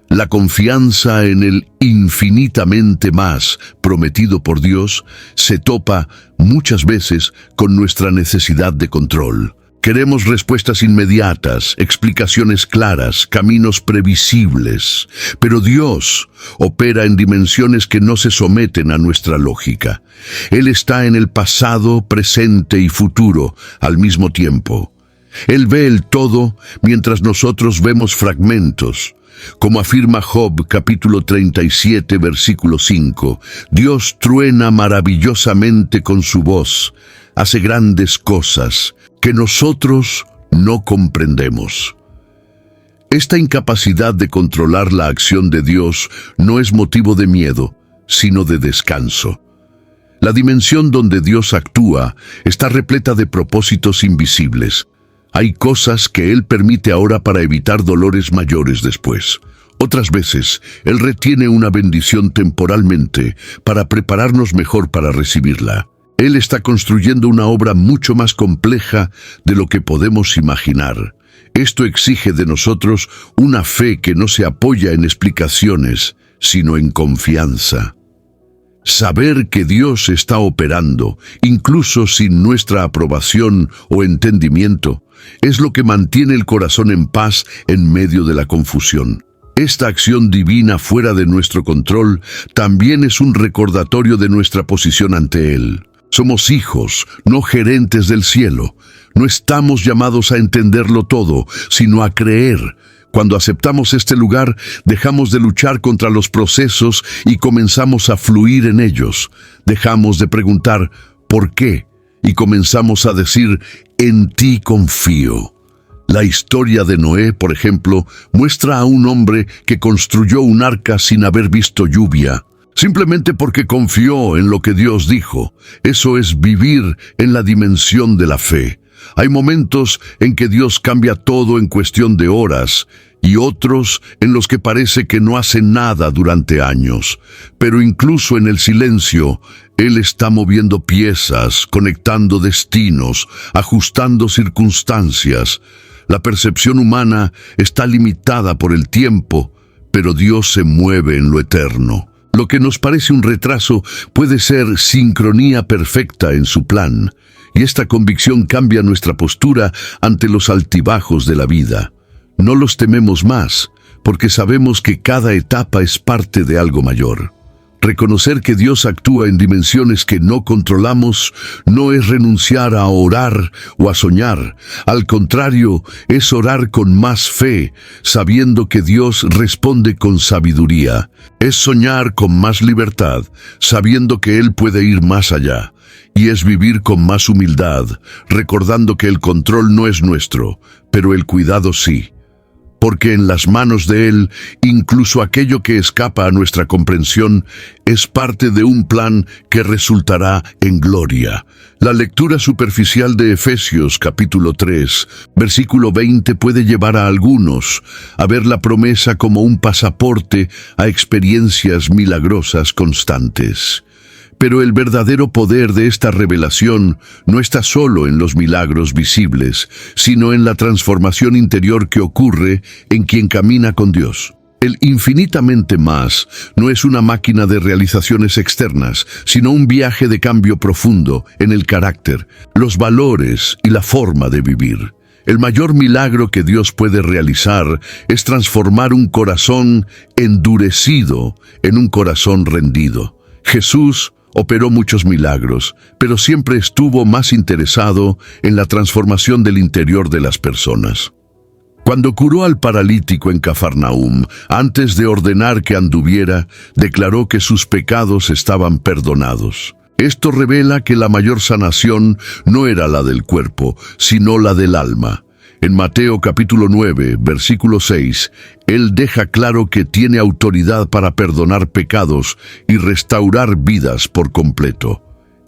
La confianza en el infinitamente más prometido por Dios se topa muchas veces con nuestra necesidad de control. Queremos respuestas inmediatas, explicaciones claras, caminos previsibles, pero Dios opera en dimensiones que no se someten a nuestra lógica. Él está en el pasado, presente y futuro al mismo tiempo. Él ve el todo mientras nosotros vemos fragmentos. Como afirma Job capítulo 37 versículo 5, Dios truena maravillosamente con su voz, hace grandes cosas que nosotros no comprendemos. Esta incapacidad de controlar la acción de Dios no es motivo de miedo, sino de descanso. La dimensión donde Dios actúa está repleta de propósitos invisibles. Hay cosas que Él permite ahora para evitar dolores mayores después. Otras veces, Él retiene una bendición temporalmente para prepararnos mejor para recibirla. Él está construyendo una obra mucho más compleja de lo que podemos imaginar. Esto exige de nosotros una fe que no se apoya en explicaciones, sino en confianza. Saber que Dios está operando, incluso sin nuestra aprobación o entendimiento, es lo que mantiene el corazón en paz en medio de la confusión. Esta acción divina fuera de nuestro control también es un recordatorio de nuestra posición ante Él. Somos hijos, no gerentes del cielo. No estamos llamados a entenderlo todo, sino a creer. Cuando aceptamos este lugar, dejamos de luchar contra los procesos y comenzamos a fluir en ellos. Dejamos de preguntar ¿por qué? Y comenzamos a decir en ti confío. La historia de Noé, por ejemplo, muestra a un hombre que construyó un arca sin haber visto lluvia, simplemente porque confió en lo que Dios dijo. Eso es vivir en la dimensión de la fe. Hay momentos en que Dios cambia todo en cuestión de horas y otros en los que parece que no hace nada durante años. Pero incluso en el silencio, Él está moviendo piezas, conectando destinos, ajustando circunstancias. La percepción humana está limitada por el tiempo, pero Dios se mueve en lo eterno. Lo que nos parece un retraso puede ser sincronía perfecta en su plan. y esta convicción cambia nuestra postura ante los altibajos de la vida. No los tememos más, porque sabemos que cada etapa es parte de algo mayor. Reconocer que Dios actúa en dimensiones que no controlamos no es renunciar a orar o a soñar. Al contrario, es orar con más fe, sabiendo que Dios responde con sabiduría. Es soñar con más libertad, sabiendo que Él puede ir más allá. Y es vivir con más humildad, recordando que el control no es nuestro, pero el cuidado sí. Porque en las manos de Él, incluso aquello que escapa a nuestra comprensión, es parte de un plan que resultará en gloria. La lectura superficial de Efesios capítulo 3, versículo 20 puede llevar a algunos a ver la promesa como un pasaporte a experiencias milagrosas constantes. Pero el verdadero poder de esta revelación no está solo en los milagros visibles, sino en la transformación interior que ocurre en quien camina con Dios. El infinitamente más no es una máquina de realizaciones externas, sino un viaje de cambio profundo en el carácter, los valores y la forma de vivir. El mayor milagro que Dios puede realizar es transformar un corazón endurecido en un corazón rendido. Jesús operó muchos milagros, pero siempre estuvo más interesado en la transformación del interior de las personas. Cuando curó al paralítico en Cafarnaúm, antes de ordenar que anduviera, declaró que sus pecados estaban perdonados. Esto revela que la mayor sanación no era la del cuerpo, sino la del alma. En Mateo capítulo 9, versículo 6, Él deja claro que tiene autoridad para perdonar pecados y restaurar vidas por completo.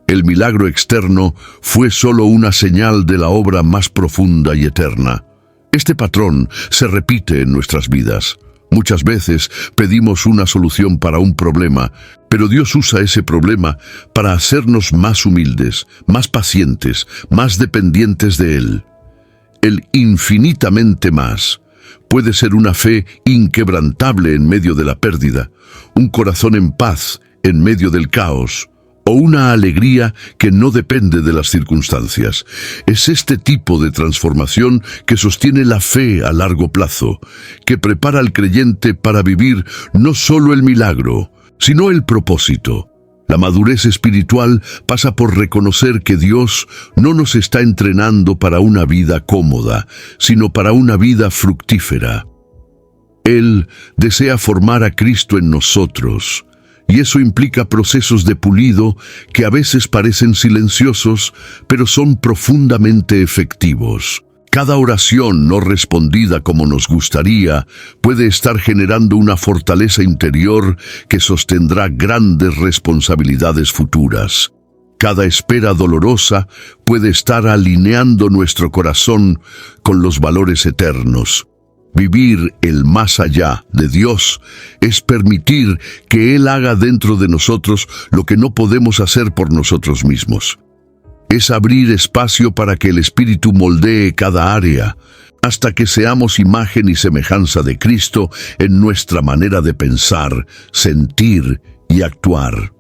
El milagro externo fue solo una señal de la obra más profunda y eterna. Este patrón se repite en nuestras vidas. Muchas veces pedimos una solución para un problema, pero Dios usa ese problema para hacernos más humildes, más pacientes, más dependientes de Él. El infinitamente más puede ser una fe inquebrantable en medio de la pérdida, un corazón en paz en medio del caos, o una alegría que no depende de las circunstancias. Es este tipo de transformación que sostiene la fe a largo plazo, que prepara al creyente para vivir no solo el milagro, sino el propósito. La madurez espiritual pasa por reconocer que Dios no nos está entrenando para una vida cómoda, sino para una vida fructífera. Él desea formar a Cristo en nosotros, y eso implica procesos de pulido que a veces parecen silenciosos, pero son profundamente efectivos. Cada oración no respondida como nos gustaría puede estar generando una fortaleza interior que sostendrá grandes responsabilidades futuras. Cada espera dolorosa puede estar alineando nuestro corazón con los valores eternos. Vivir el más allá de Dios es permitir que Él haga dentro de nosotros lo que no podemos hacer por nosotros mismos. Es abrir espacio para que el Espíritu moldee cada área, hasta que seamos imagen y semejanza de Cristo en nuestra manera de pensar, sentir y actuar.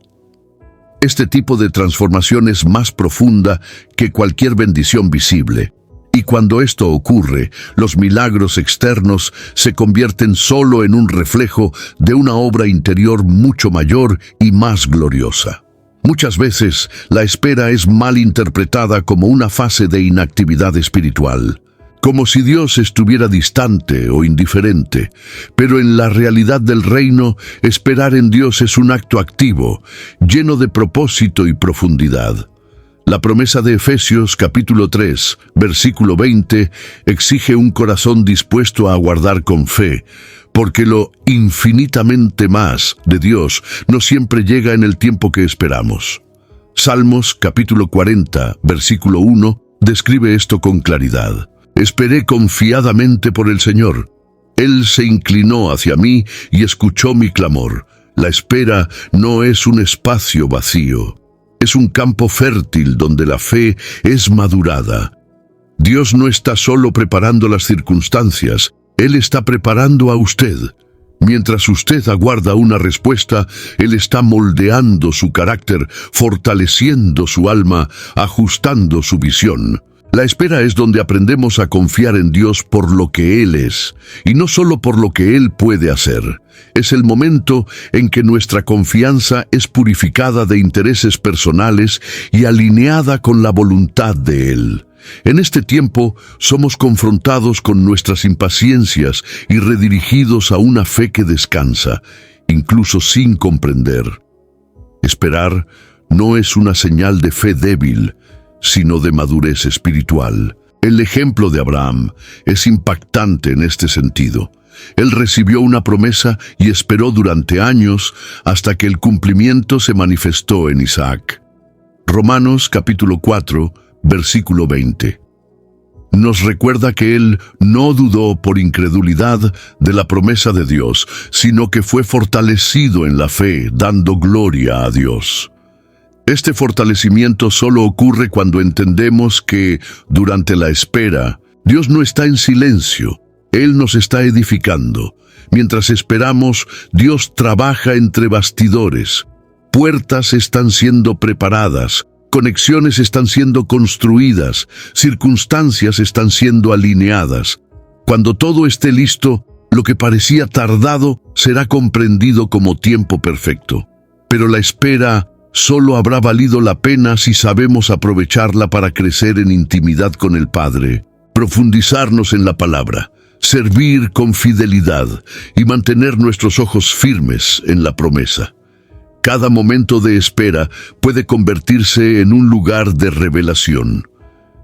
Este tipo de transformación es más profunda que cualquier bendición visible. Y cuando esto ocurre, los milagros externos se convierten solo en un reflejo de una obra interior mucho mayor y más gloriosa. Muchas veces, la espera es mal interpretada como una fase de inactividad espiritual, como si Dios estuviera distante o indiferente. Pero en la realidad del reino, esperar en Dios es un acto activo, lleno de propósito y profundidad. La promesa de Efesios capítulo 3, versículo 20, exige un corazón dispuesto a aguardar con fe, porque lo infinitamente más de Dios no siempre llega en el tiempo que esperamos. Salmos capítulo 40, versículo 1, describe esto con claridad. Esperé confiadamente por el Señor. Él se inclinó hacia mí y escuchó mi clamor. La espera no es un espacio vacío. Es un campo fértil donde la fe es madurada. Dios no está solo preparando las circunstancias, Él está preparando a usted. Mientras usted aguarda una respuesta, Él está moldeando su carácter, fortaleciendo su alma, ajustando su visión. La espera es donde aprendemos a confiar en Dios por lo que Él es, y no solo por lo que Él puede hacer. Es el momento en que nuestra confianza es purificada de intereses personales y alineada con la voluntad de Él. En este tiempo somos confrontados con nuestras impaciencias y redirigidos a una fe que descansa, incluso sin comprender. Esperar no es una señal de fe débil, sino de madurez espiritual. El ejemplo de Abraham es impactante en este sentido. Él recibió una promesa y esperó durante años hasta que el cumplimiento se manifestó en Isaac. Romanos capítulo 4, versículo 20. Nos recuerda que él no dudó por incredulidad de la promesa de Dios, sino que fue fortalecido en la fe, dando gloria a Dios. Este fortalecimiento solo ocurre cuando entendemos que, durante la espera, Dios no está en silencio. Él nos está edificando. Mientras esperamos, Dios trabaja entre bastidores. Puertas están siendo preparadas, conexiones están siendo construidas, circunstancias están siendo alineadas. Cuando todo esté listo, lo que parecía tardado será comprendido como tiempo perfecto. Pero la espera solo habrá valido la pena si sabemos aprovecharla para crecer en intimidad con el Padre, profundizarnos en la palabra, servir con fidelidad y mantener nuestros ojos firmes en la promesa. Cada momento de espera puede convertirse en un lugar de revelación.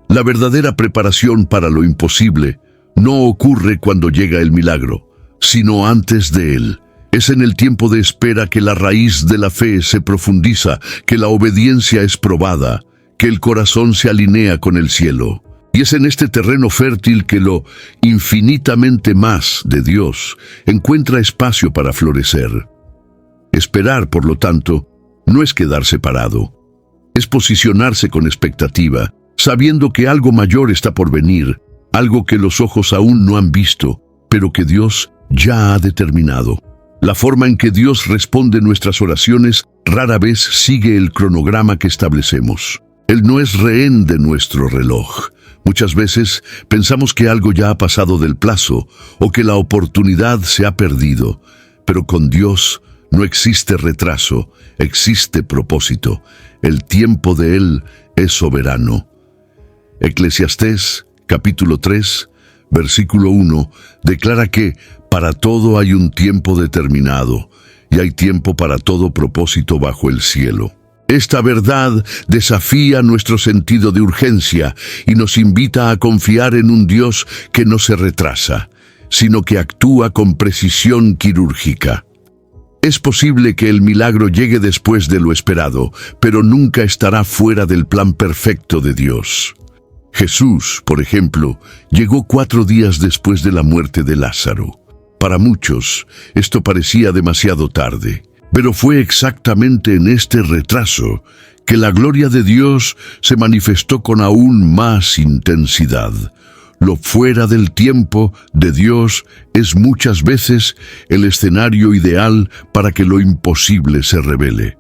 La verdadera preparación para lo imposible no ocurre cuando llega el milagro, sino antes de él. Es en el tiempo de espera que la raíz de la fe se profundiza, que la obediencia es probada, que el corazón se alinea con el cielo. Y es en este terreno fértil que lo infinitamente más de Dios encuentra espacio para florecer. Esperar, por lo tanto, no es quedarse parado. Es posicionarse con expectativa, sabiendo que algo mayor está por venir, algo que los ojos aún no han visto, pero que Dios ya ha determinado. La forma en que Dios responde nuestras oraciones rara vez sigue el cronograma que establecemos. Él no es rehén de nuestro reloj. Muchas veces pensamos que algo ya ha pasado del plazo o que la oportunidad se ha perdido, pero con Dios no existe retraso, existe propósito. El tiempo de Él es soberano. Eclesiastés, capítulo 3, versículo 1, declara que para todo hay un tiempo determinado y hay tiempo para todo propósito bajo el cielo. Esta verdad desafía nuestro sentido de urgencia y nos invita a confiar en un Dios que no se retrasa, sino que actúa con precisión quirúrgica. Es posible que el milagro llegue después de lo esperado, pero nunca estará fuera del plan perfecto de Dios. Jesús, por ejemplo, llegó 4 días después de la muerte de Lázaro. Para muchos, esto parecía demasiado tarde, pero fue exactamente en este retraso que la gloria de Dios se manifestó con aún más intensidad. Lo fuera del tiempo de Dios es muchas veces el escenario ideal para que lo imposible se revele.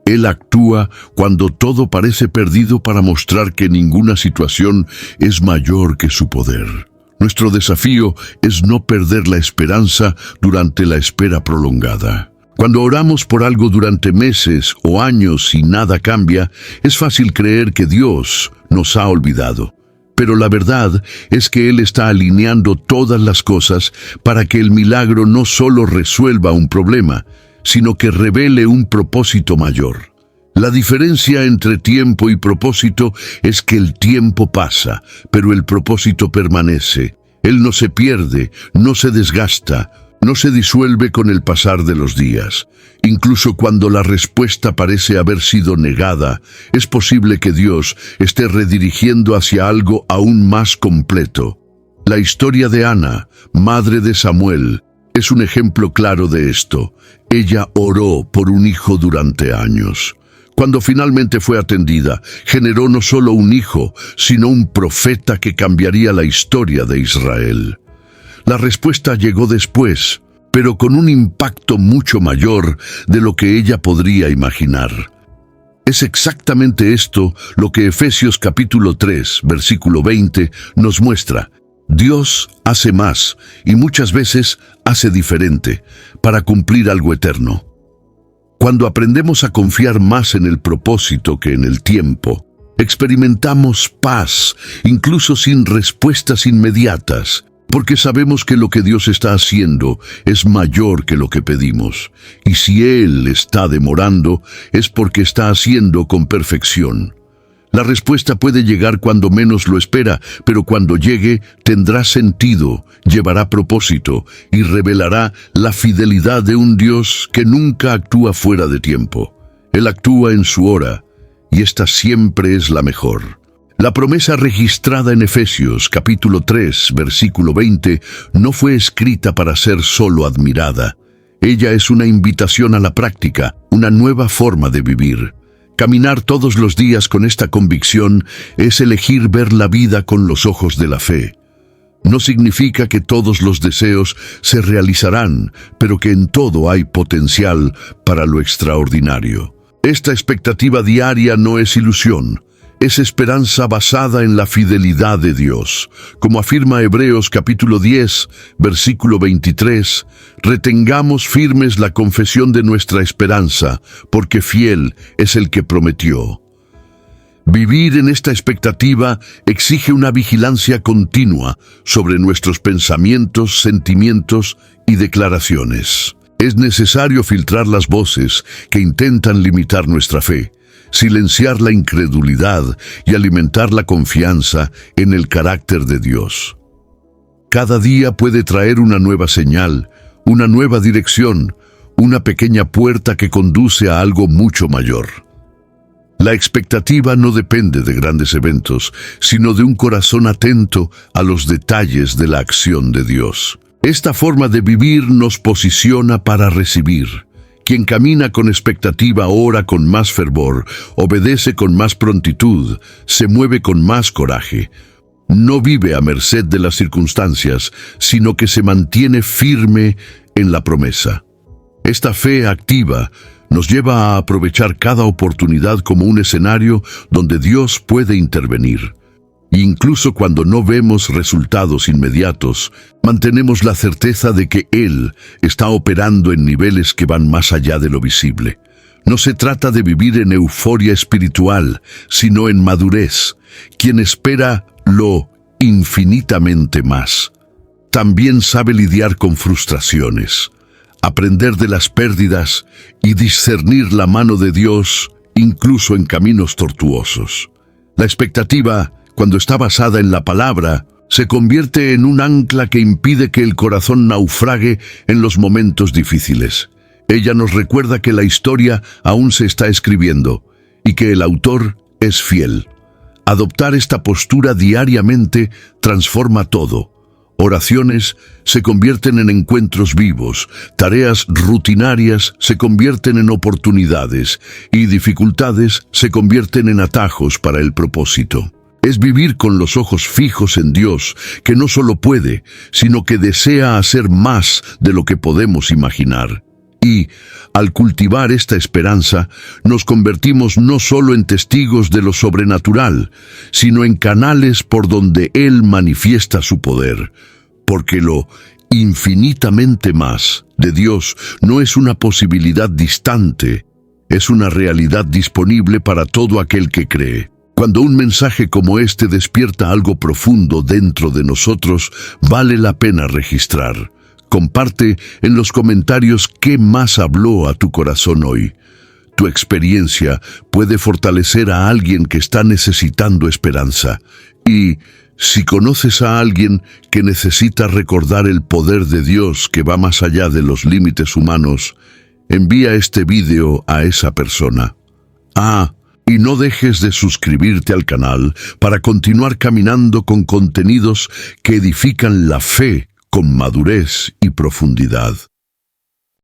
Él actúa cuando todo parece perdido para mostrar que ninguna situación es mayor que su poder. Nuestro desafío es no perder la esperanza durante la espera prolongada. Cuando oramos por algo durante meses o años y nada cambia, es fácil creer que Dios nos ha olvidado. Pero la verdad es que Él está alineando todas las cosas para que el milagro no solo resuelva un problema, sino que revele un propósito mayor. La diferencia entre tiempo y propósito es que el tiempo pasa, pero el propósito permanece. Él no se pierde, no se desgasta, no se disuelve con el pasar de los días. Incluso cuando la respuesta parece haber sido negada, es posible que Dios esté redirigiendo hacia algo aún más completo. La historia de Ana, madre de Samuel, es un ejemplo claro de esto. Ella oró por un hijo durante años. Cuando finalmente fue atendida, generó no solo un hijo, sino un profeta que cambiaría la historia de Israel. La respuesta llegó después, pero con un impacto mucho mayor de lo que ella podría imaginar. Es exactamente esto lo que Efesios capítulo 3, versículo 20 nos muestra. Dios hace más y muchas veces hace diferente para cumplir algo eterno. Cuando aprendemos a confiar más en el propósito que en el tiempo, experimentamos paz, incluso sin respuestas inmediatas, porque sabemos que lo que Dios está haciendo es mayor que lo que pedimos. Y si Él está demorando, es porque está haciendo con perfección. La respuesta puede llegar cuando menos lo espera, pero cuando llegue tendrá sentido, llevará propósito y revelará la fidelidad de un Dios que nunca actúa fuera de tiempo. Él actúa en su hora, y esta siempre es la mejor. La promesa registrada en Efesios capítulo 3, versículo 20, no fue escrita para ser solo admirada. Ella es una invitación a la práctica, una nueva forma de vivir. Caminar todos los días con esta convicción es elegir ver la vida con los ojos de la fe. No significa que todos los deseos se realizarán, pero que en todo hay potencial para lo extraordinario. Esta expectativa diaria no es ilusión. Es esperanza basada en la fidelidad de Dios. Como afirma Hebreos capítulo 10, versículo 23, retengamos firmes la confesión de nuestra esperanza, porque fiel es el que prometió. Vivir en esta expectativa exige una vigilancia continua sobre nuestros pensamientos, sentimientos y declaraciones. Es necesario filtrar las voces que intentan limitar nuestra fe, silenciar la incredulidad y alimentar la confianza en el carácter de Dios. Cada día puede traer una nueva señal, una nueva dirección, una pequeña puerta que conduce a algo mucho mayor. La expectativa no depende de grandes eventos, sino de un corazón atento a los detalles de la acción de Dios. Esta forma de vivir nos posiciona para recibir. Quien camina con expectativa ora con más fervor, obedece con más prontitud, se mueve con más coraje. No vive a merced de las circunstancias, sino que se mantiene firme en la promesa. Esta fe activa nos lleva a aprovechar cada oportunidad como un escenario donde Dios puede intervenir. Incluso cuando no vemos resultados inmediatos, mantenemos la certeza de que Él está operando en niveles que van más allá de lo visible. No se trata de vivir en euforia espiritual, sino en madurez. Quien espera lo infinitamente más. También sabe lidiar con frustraciones, aprender de las pérdidas y discernir la mano de Dios, incluso en caminos tortuosos. La expectativa, cuando está basada en la palabra, se convierte en un ancla que impide que el corazón naufrague en los momentos difíciles. Ella nos recuerda que la historia aún se está escribiendo y que el autor es fiel. Adoptar esta postura diariamente transforma todo. Oraciones se convierten en encuentros vivos, tareas rutinarias se convierten en oportunidades y dificultades se convierten en atajos para el propósito. Es vivir con los ojos fijos en Dios, que no solo puede, sino que desea hacer más de lo que podemos imaginar. Y, al cultivar esta esperanza, nos convertimos no solo en testigos de lo sobrenatural, sino en canales por donde Él manifiesta su poder, porque lo infinitamente más de Dios no es una posibilidad distante, es una realidad disponible para todo aquel que cree. Cuando un mensaje como este despierta algo profundo dentro de nosotros, vale la pena registrar. Comparte en los comentarios qué más habló a tu corazón hoy. Tu experiencia puede fortalecer a alguien que está necesitando esperanza. Y si conoces a alguien que necesita recordar el poder de Dios que va más allá de los límites humanos, envía este video a esa persona. Y no dejes de suscribirte al canal para continuar caminando con contenidos que edifican la fe con madurez y profundidad.